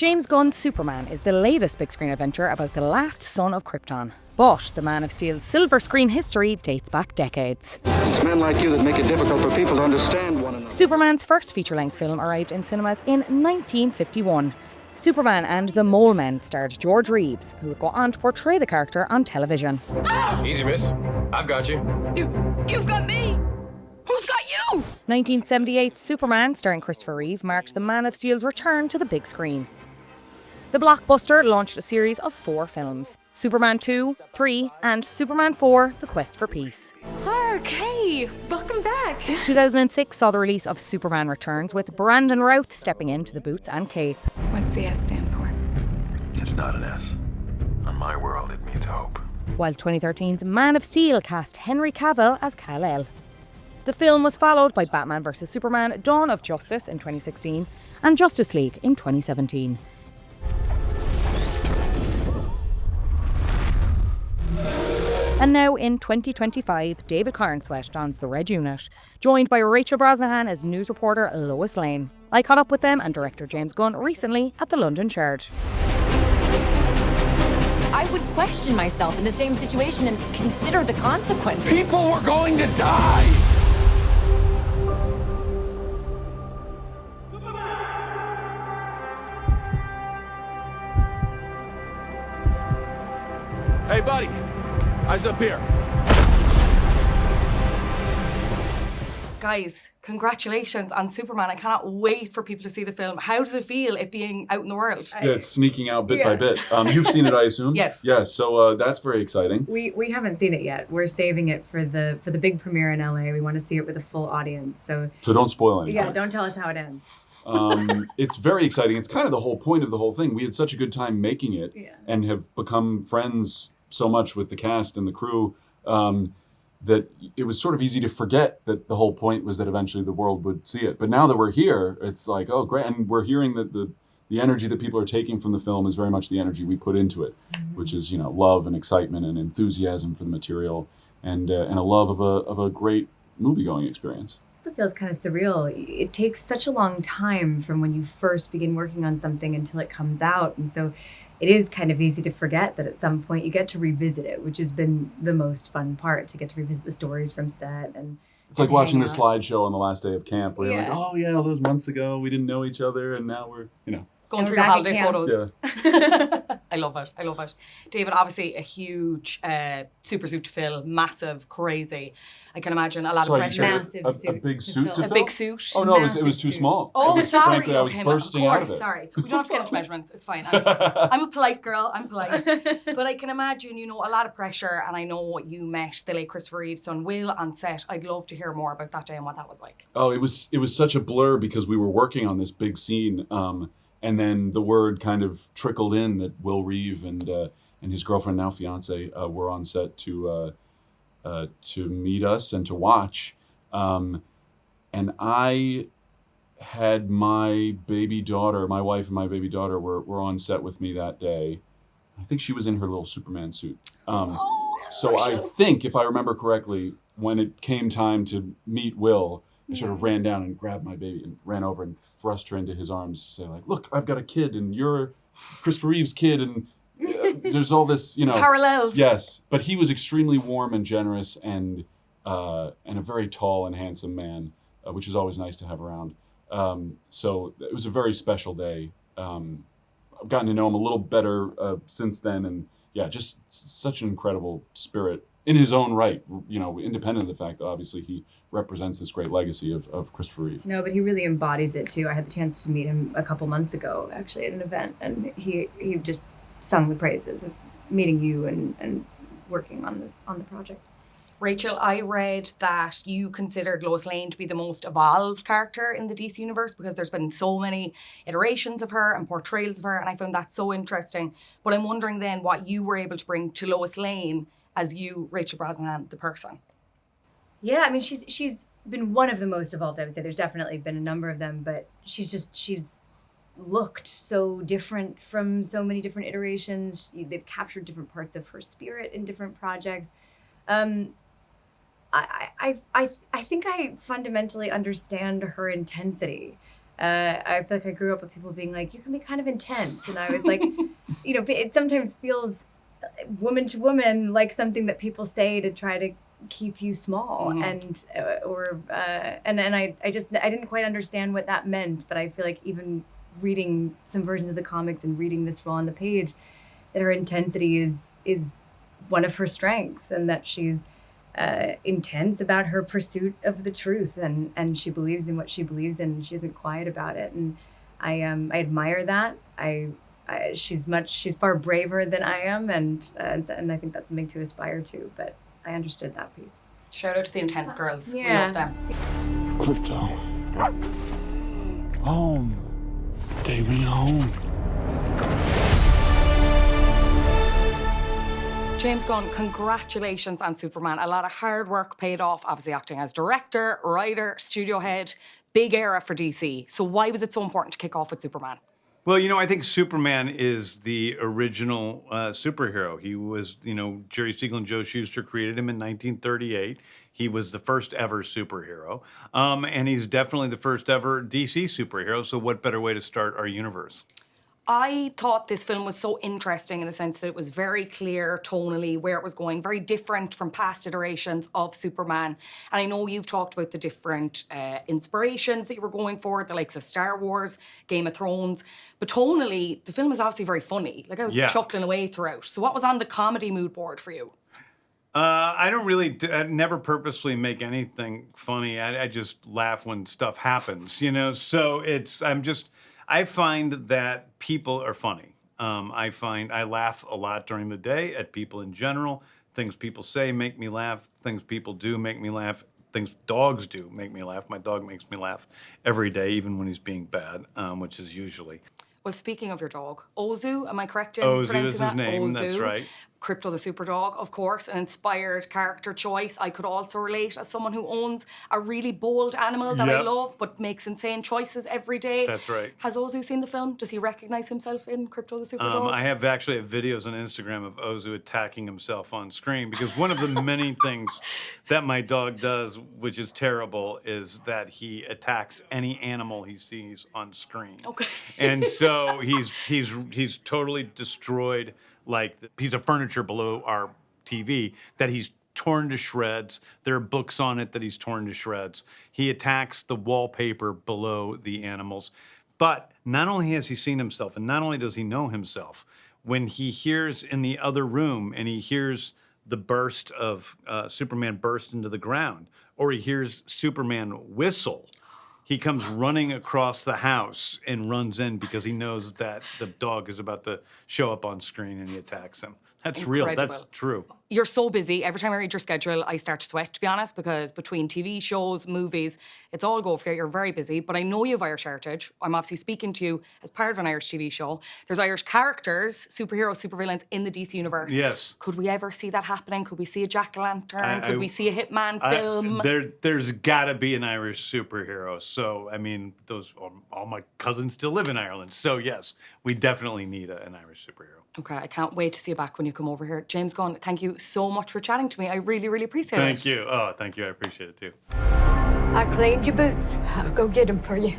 James Gunn's Superman is the latest big screen adventure about the last son of Krypton. But the Man of Steel's silver screen history dates back decades. It's men like you that make it difficult for people to understand one another. Superman's first feature-length film arrived in cinemas in 1951. Superman and the Mole Men starred George Reeves, who would go on to portray the character on television. Easy, miss. I've got you. You've got me! Who's got you? 1978's Superman, starring Christopher Reeve, marked the Man of Steel's return to the big screen. The blockbuster launched a series of 4 films: Superman 2, 3, and Superman 4: The Quest for Peace. Okay, welcome back. 2006 saw the release of Superman Returns, with Brandon Routh stepping into the boots and cape. What's the S stand for? It's not an S. On my world, it means hope. While 2013's Man of Steel cast Henry Cavill as Kal-El. The film was followed by Batman vs Superman: Dawn of Justice in 2016 and Justice League in 2017. And now in 2025, David Corenswet dons the Red Unit, joined by Rachel Brosnahan as news reporter Lois Lane. I caught up with them and director James Gunn recently at the London Shard. I would question myself in the same situation and consider the consequences. People were going to die! Hey, buddy. Eyes up here. Guys, congratulations on Superman. I cannot wait for people to see the film. How does it feel, it being out in the world? Yeah, it's sneaking out bit by bit. You've seen it, I assume? Yes. Yeah, so that's very exciting. We haven't seen it yet. We're saving it for the big premiere in LA. We want to see it with a full audience. So don't spoil anything. Yeah, don't tell us how it ends. It's very exciting. It's kind of the whole point of the whole thing. We had such a good time making it and have become friends so much with the cast and the crew that it was sort of easy to forget that the whole point was that eventually the world would see it. But now that we're here, it's like, oh, great. And we're hearing that the energy that people are taking from the film is very much the energy we put into it, which is, love and excitement and enthusiasm for the material and a love of a great movie-going experience. It also feels kind of surreal. It takes such a long time from when you first begin working on something until it comes out. And so it is kind of easy to forget that at some point you get to revisit it, which has been the most fun part, to get to revisit the stories from set. And it's like watching the slideshow on the last day of camp where you're like, Yeah. oh yeah, all those months ago we didn't know each other and now we're, Going And through we're the back at holiday camp. photos. Yeah. I love it. David, obviously a huge super suit to fill, massive, crazy. I can imagine a lot of pressure. Massive a suit big to suit fill. to A fill? big suit. Oh no, it was Massive too suit. small. Oh, It was, sorry. frankly, I was Okay, bursting of out course, of it. sorry. We don't have to get into measurements. It's fine. I'm a polite girl. I'm polite. But I can imagine, a lot of pressure, and I know you met the late Christopher Reeve's son Will on set. I'd love to hear more about that day and what that was like. Oh, it was such a blur because we were working on this big scene, and then the word kind of trickled in that Will Reeve and his girlfriend, now fiance, were on set to meet us and to watch. And I had my wife and my baby daughter were on set with me that day. I think she was in her little Superman suit. So I think, if I remember correctly, when it came time to meet Will, I sort of ran down and grabbed my baby and ran over and thrust her into his arms, saying like, look, I've got a kid and you're Christopher Reeve's kid and there's all this, Parallels. Yes, but he was extremely warm and generous and a very tall and handsome man, which is always nice to have around. So it was a very special day. I've gotten to know him a little better since then, and yeah, just such an incredible spirit in his own right, independent of the fact that obviously he represents this great legacy of Christopher Reeve. No, but he really embodies it too. I had the chance to meet him a couple months ago, actually, at an event, and he just sung the praises of meeting you and working on the project. Rachel, I read that you considered Lois Lane to be the most evolved character in the DC universe because there's been so many iterations of her and portrayals of her, and I found that so interesting. But I'm wondering then what you were able to bring to Lois Lane as you, Rachel Brosnahan, the person. Yeah, I mean, she's been one of the most evolved, I would say. There's definitely been a number of them, but she's looked so different from so many different iterations. They've captured different parts of her spirit in different projects. I think I fundamentally understand her intensity. I feel like I grew up with people being like, you can be kind of intense. And I was like, you know, it sometimes feels woman to woman like something that people say to try to keep you small. And I didn't quite understand what that meant. But I feel like even reading some versions of the comics and reading this role on the page, that her intensity is one of her strengths, and that she's intense about her pursuit of the truth, and she believes in what she believes in, and she isn't quiet about it. And I admire that. She's far braver than I am, and I think that's something to aspire to. But I understood that piece. Shout out to the intense girls. Yeah. We love them. Krypto. Home. Take me home. James Gunn, congratulations on Superman. A lot of hard work paid off, obviously acting as director, writer, studio head. Big era for DC. So why was it so important to kick off with Superman? Well, you know, I think Superman is the original superhero. He was, you know, Jerry Siegel and Joe Shuster created him in 1938. He was the first ever superhero. And he's definitely the first ever DC superhero. So what better way to start our universe? I thought this film was so interesting in the sense that it was very clear tonally where it was going, very different from past iterations of Superman. And I know you've talked about the different inspirations that you were going for, the likes of Star Wars, Game of Thrones. But tonally, the film is obviously very funny. Like, I was chuckling away throughout. So what was on the comedy mood board for you? I don't really, I never purposely make anything funny. I just laugh when stuff happens, you know? So I find that people are funny. I laugh a lot during the day at people in general. Things people say make me laugh. Things people do make me laugh. Things dogs do make me laugh. My dog makes me laugh every day, even when he's being bad, which is usually. Well, speaking of your dog, Ozu, am I correct in Ozu pronouncing is his that? name, Ozu. that's right. Krypto the super dog, of course, an inspired character choice. I could also relate as someone who owns a really bold animal that I love, but makes insane choices every day. That's right. Has Ozu seen the film? Does he recognize himself in Krypto the super dog? I have videos on Instagram of Ozu attacking himself on screen, because one of the many things that my dog does, which is terrible, is that he attacks any animal he sees on screen. Okay. And so he's totally destroyed like the piece of furniture below our TV that he's torn to shreds. There are books on it that he's torn to shreds. He attacks the wallpaper below the animals. But not only has he seen himself, and not only does he know himself, when he hears in the other room and he hears the burst of Superman burst into the ground, or he hears Superman whistle, he comes running across the house and runs in because he knows that the dog is about to show up on screen and he attacks him. That's real. That's true. You're so busy. Every time I read your schedule, I start to sweat, to be honest, because between TV shows, movies, it's all go for you. You're very busy, but I know you have Irish heritage. I'm obviously speaking to you as part of an Irish TV show. There's Irish characters, superheroes, supervillains in the DC universe. Yes. Could we ever see that happening? Could we see a Jack-o'-lantern? Could we see a Hitman film? There's got to be an Irish superhero. So, I mean, all my cousins still live in Ireland. So, yes, we definitely need an Irish superhero. Okay, I can't wait to see you back when you come over here. James Gunn, thank you so much for chatting to me. I really, really appreciate it. Thank you. Oh, thank you. I appreciate it too. I cleaned your boots. I'll go get them for you.